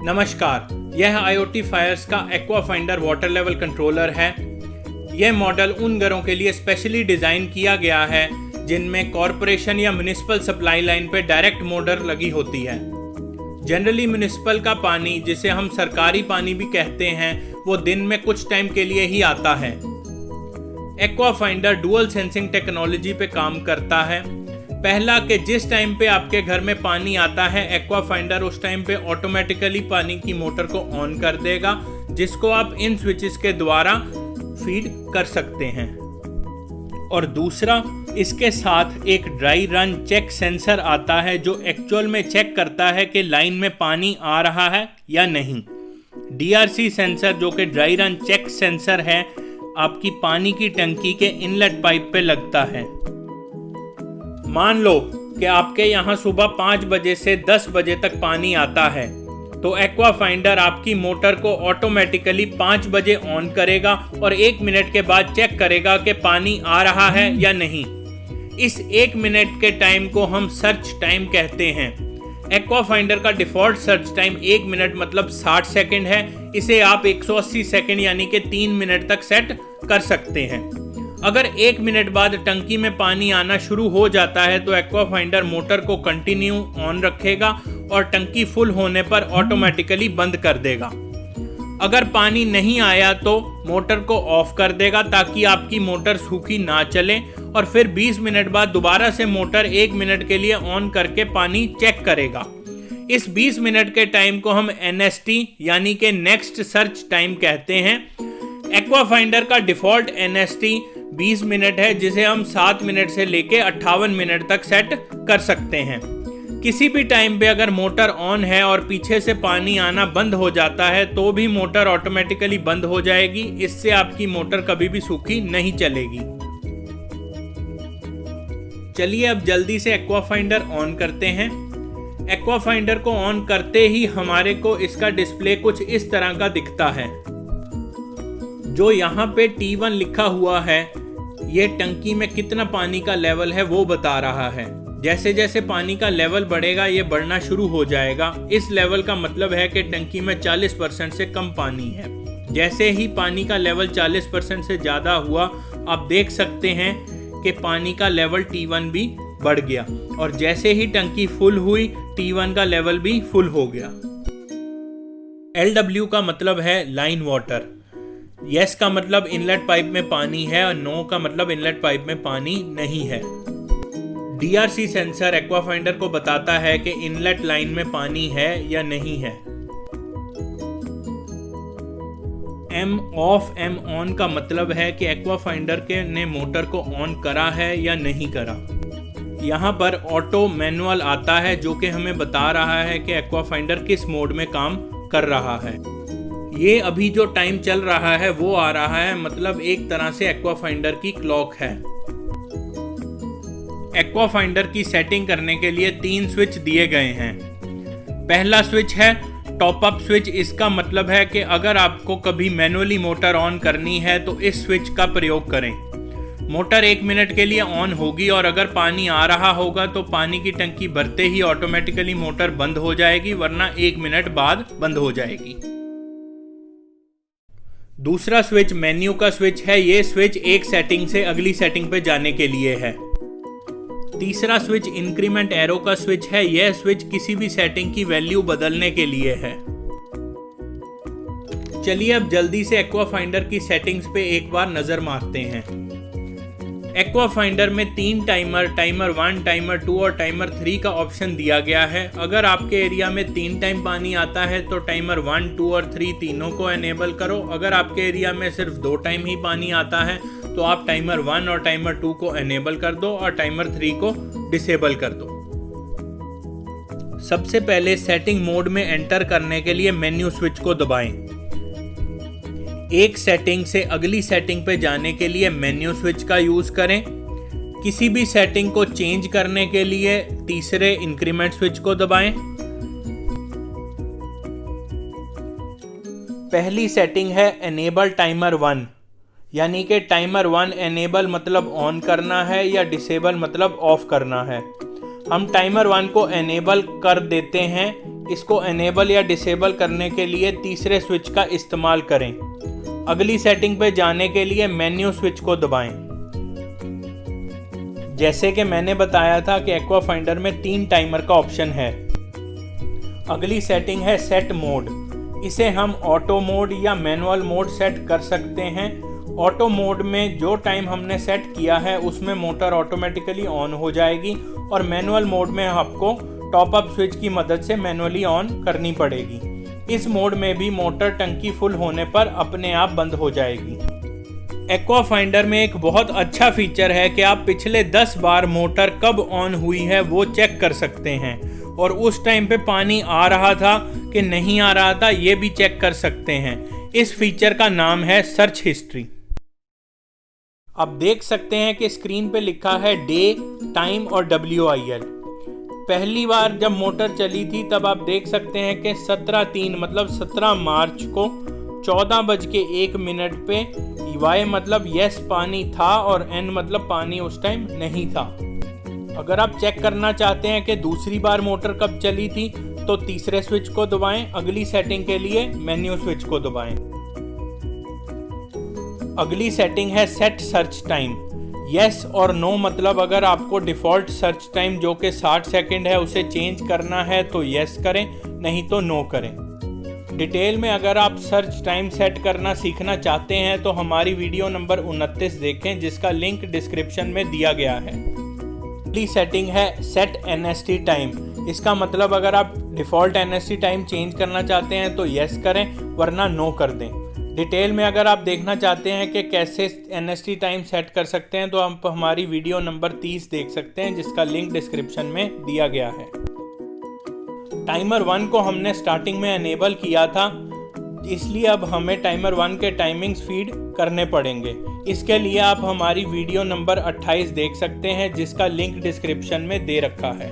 नमस्कार, यह IoT Fyers का aqua finder water level controller है। यह मॉडल उन घरों के लिए स्पेशली डिज़ाइन किया गया है जिनमें कॉरपोरेशन या म्युनिसिपल सप्लाई लाइन पे डायरेक्ट मोटर लगी होती है। जनरली म्युनिसिपल का पानी, जिसे हम सरकारी पानी भी कहते हैं, वो दिन में कुछ टाइम के लिए ही आता है। Aqua finder dual sensing technology पे काम करता है। पहला कि जिस टाइम पे आपके घर में पानी आता है, एक्वा फाइंडर उस टाइम पे ऑटोमेटिकली पानी की मोटर को ऑन कर देगा, जिसको आप इन स्विचेस के द्वारा फीड कर सकते हैं। और दूसरा, इसके साथ एक ड्राई रन चेक सेंसर आता है जो एक्चुअल में चेक करता है कि लाइन में पानी आ रहा है या नहीं। DRC सेंसर, जो कि ड्राई रन चेक सेंसर है, आपकी पानी की टंकी के इनलेट पाइप पे लगता है। मान लो कि आपके यहाँ सुबह 5 बजे से 10 बजे तक पानी आता है, तो एक्वा फाइंडर आपकी मोटर को ऑटोमेटिकली 5 बजे ऑन करेगा और 1 मिनट के बाद चेक करेगा कि पानी आ रहा है या नहीं। इस 1 मिनट के टाइम को हम सर्च टाइम कहते हैं। एक्वा फाइंडर का डिफ़ॉल्ट सर्च टाइम 1 मिनट मतलब 60 सेकंड है। इसे आप 180 सेकंड यानी कि 3 मिनट तक सेट कर सकते हैं। अगर 1 मिनट बाद टंकी में पानी आना शुरू हो जाता है तो एक्वा फाइंडर मोटर को कंटिन्यू ऑन रखेगा और टंकी फुल होने पर ऑटोमेटिकली बंद कर देगा। अगर पानी नहीं आया तो मोटर को ऑफ कर देगा ताकि आपकी मोटर सूखी ना चले, और फिर 20 मिनट बाद दोबारा से मोटर 1 मिनट के लिए ऑन करके पानी चेक करेगा। इस 20 मिनट के टाइम को हम NST यानी कि नेक्स्ट सर्च टाइम कहते हैं। एक्वा फाइंडर का डिफ़ॉल्ट NST 20 मिनट है, जिसे हम 7 मिनट से लेके 58 मिनट तक सेट कर सकते हैं। किसी भी टाइम पे अगर मोटर ऑन है और पीछे से पानी आना बंद हो जाता है तो भी मोटर ऑटोमेटिकली बंद हो जाएगी। इससे आपकी मोटर कभी भी सूखी नहीं चलेगी। चलिए अब जल्दी से एक्वा फाइंडर ऑन करते हैं। एक्वा फाइंडर को ऑन करते ही हमारे को इसका डिस्प्ले कुछ इस तरह का दिखता है। जो यहाँ पे T1 लिखा हुआ है, ये टंकी में कितना पानी का लेवल है वो बता रहा है। जैसे जैसे पानी का लेवल बढ़ेगा ये बढ़ना शुरू हो जाएगा। इस लेवल का मतलब है कि टंकी में 40% से कम पानी है। जैसे ही पानी का लेवल 40% से ज़्यादा हुआ, आप देख सकते हैं कि पानी का लेवल T1 भी बढ़ गया, और जैसे ही टंकी फुल हुई T1 का लेवल भी फुल हो गया। LW का मतलब है लाइन वाटर। यस का मतलब इनलेट पाइप में पानी है और नो का मतलब इनलेट पाइप में पानी नहीं है। DRC सेंसर एक्वा फाइंडर को बताता है कि इनलेट लाइन में पानी है या नहीं है। M ऑफ M ऑन का मतलब है कि एक्वा फाइंडर ने मोटर को ऑन करा है या नहीं करा। यहाँ पर ऑटो मैनुअल आता है जो कि हमें बता रहा है कि एक्वा फाइंडर किस मोड में काम कर रहा है। ये अभी जो टाइम चल रहा है वो आ रहा है, मतलब एक तरह से एक्वा फाइंडर की क्लॉक है। एक्वा फाइंडर की सेटिंग करने के लिए 3 स्विच दिए गए हैं। पहला स्विच है टॉप अप स्विच। इसका मतलब है कि अगर आपको कभी मैनुअली मोटर ऑन करनी है तो इस स्विच का प्रयोग करें। मोटर 1 मिनट के लिए ऑन होगी और अगर पानी आ रहा होगा तो पानी की टंकी भरते ही ऑटोमेटिकली मोटर बंद हो जाएगी, वरना 1 मिनट बाद बंद हो जाएगी। दूसरा स्विच मेन्यू का स्विच है। ये स्विच एक सेटिंग से अगली सेटिंग पे जाने के लिए है। तीसरा स्विच इंक्रीमेंट एरो का स्विच है। यह स्विच किसी भी सेटिंग की वैल्यू बदलने के लिए है। चलिए अब जल्दी से एक्वा फाइंडर की सेटिंग्स पे एक बार नजर मारते हैं। एक्वा फाइंडर में 3 टाइमर 1, टाइमर 2 और टाइमर 3 का ऑप्शन दिया गया है। अगर आपके एरिया में 3 टाइम पानी आता है तो टाइमर 1, 2 और 3 तीनों को एनेबल करो। अगर आपके एरिया में सिर्फ 2 टाइम ही पानी आता है तो आप टाइमर 1 और टाइमर 2 को एनेबल कर दो और टाइमर 3 को डिसेबल कर दो। सबसे पहले सेटिंग मोड में एंटर करने के लिए मेन्यू स्विच को दबाएं। एक सेटिंग से अगली सेटिंग पे जाने के लिए मेन्यू स्विच का यूज करें। किसी भी सेटिंग को चेंज करने के लिए तीसरे इंक्रीमेंट स्विच को दबाएं। पहली सेटिंग है एनेबल टाइमर 1, यानी कि टाइमर 1 एनेबल मतलब ऑन करना है या डिसेबल मतलब ऑफ करना है। हम टाइमर 1 को एनेबल कर देते हैं। इसको एनेबल या डिसेबल करने के लिए तीसरे स्विच का इस्तेमाल करें। अगली सेटिंग पे जाने के लिए मेन्यू स्विच को दबाएं। जैसे कि मैंने बताया था कि एक्वा फाइंडर में 3 टाइमर का ऑप्शन है। अगली सेटिंग है सेट मोड। इसे हम ऑटो मोड या मैनुअल मोड सेट कर सकते हैं। ऑटो मोड में जो टाइम हमने सेट किया है उसमें मोटर ऑटोमेटिकली ऑन हो जाएगी और मैनुअल मोड में आपको टॉप अप स्विच की मदद से मैनुअली ऑन करनी पड़ेगी। इस मोड में भी मोटर टंकी फुल होने पर अपने आप बंद हो जाएगी। एक्वा फाइंडर में एक बहुत अच्छा फीचर है कि आप पिछले 10 बार मोटर कब ऑन हुई है वो चेक कर सकते हैं और उस टाइम पे पानी आ रहा था कि नहीं आ रहा था ये भी चेक कर सकते हैं। इस फीचर का नाम है सर्च हिस्ट्री। आप देख सकते हैं कि स्क्रीन पे लिखा है डे, टाइम और WIL। पहली बार जब मोटर चली थी तब आप देख सकते हैं कि 17/3 मतलब 17 मार्च को 14:01 पे Y मतलब यस पानी था और N मतलब पानी उस टाइम नहीं था। अगर आप चेक करना चाहते हैं कि दूसरी बार मोटर कब चली थी तो तीसरे स्विच को दबाएं। अगली सेटिंग के लिए मेन्यू स्विच को दबाएं। अगली सेटिंग है सेट सर्च टाइम। यस और नो मतलब अगर आपको डिफ़ॉल्ट सर्च टाइम जो कि 60 सेकंड है उसे चेंज करना है तो यस करें, नहीं तो नो करें। डिटेल में अगर आप सर्च टाइम सेट करना सीखना चाहते हैं तो हमारी वीडियो नंबर 29 देखें जिसका लिंक डिस्क्रिप्शन में दिया गया है। अगली सेटिंग है सेट NST टाइम। इसका मतलब अगर आप डिफ़ॉल्ट NST टाइम चेंज करना चाहते हैं तो यस करें वरना नो कर दें। डिटेल में अगर आप देखना चाहते हैं कि कैसे NST टाइम सेट कर सकते हैं तो आप हमारी वीडियो नंबर 30 देख सकते हैं जिसका लिंक डिस्क्रिप्शन में दिया गया है। टाइमर 1 को हमने स्टार्टिंग में एनेबल किया था, इसलिए अब हमें टाइमर 1 के टाइमिंग्स फीड करने पड़ेंगे। इसके लिए आप हमारी वीडियो नंबर 28 देख सकते हैं जिसका लिंक डिस्क्रिप्शन में दे रखा है।